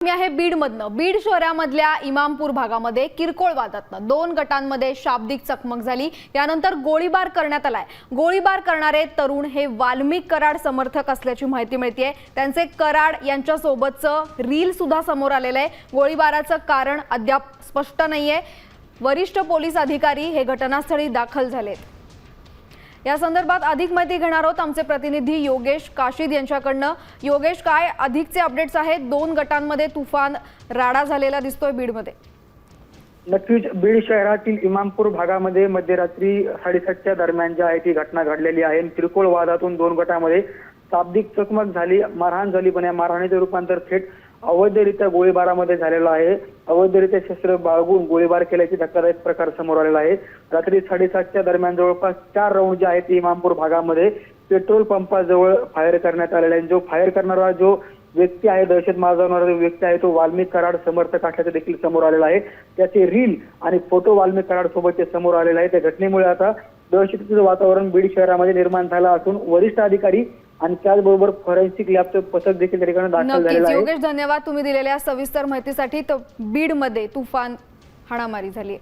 मी आहे बीडमधनं। बीड शहरामधल्या इमामपूर भागामध्ये किरकोळ वादातनं दोन गटांमध्ये शाब्दिक चकमक झाली। यानंतर गोळीबार करण्यात आलाय। गोळीबार करणारे तरुण हे वाल्मिक कराड समर्थक असल्याची माहिती मिळतेय। त्यांचे कराड यांच्या सोबतचं रील सुद्धा समोर आलेलं आहे। गोळीबाराचं कारण अद्याप स्पष्ट नाहीये। वरिष्ठ पोलीस अधिकारी हे घटनास्थळी दाखल झालेत। या संदर्भात अधिक माहिती घेणार आहोत आमचे प्रतिनिधी योगेश काशीद यांच्याकडनं। योगेश, काय अधिकचे अपडेट्स आहेत? दोन गटांमध्ये तुफान राडा झालेला दिसतोय बीडमध्ये। नक्कीच बीड शहरातील इमामपूर भागामध्ये मध्यरात्री 7:30च्या दरम्यान जी आहे ती घटना घडलेली आहे। किरकोळ वादातून दोन गटांमध्ये शाब्दिक चकमक झाली, मारहाण झाली, पण या मारहाणीचे रूपांतर थेट अवैधरित्या गोळीबारामध्ये झालेला आहे। अवैधरित्या शस्त्र बाळगून गोळीबार केल्याची धक्कादायक प्रकार समोर आलेला आहे। रात्री 7:30च्या दरम्यान जवळपास 4 राऊंड जे आहेत इमामपूर भागामध्ये पेट्रोल पंपाजवळ फायर करण्यात आलेला आहे। जो फायर करणारा जो व्यक्ती आहे, दहशत माजवणारा जो व्यक्ती आहे, तो वाल्मिक कराड समर्थक असल्याचं देखील समोर आलेला आहे। त्याचे रील आणि फोटो वाल्मिक कराड सोबतचे समोर आलेला आहे। त्या घटनेमुळे आता दहशतीचं वातावरण बीड शहरामध्ये निर्माण झालं असून वरिष्ठ अधिकारी आणि त्याचबरोबर फॉरेन्सिक लॅबचं पथक देखील त्या ठिकाणी दाखल झालेलं आहे। योगेश, धन्यवाद तुम्ही दिलेल्या सविस्तर माहितीसाठी। तर बीडमध्ये तुफान हाणामारी झाली।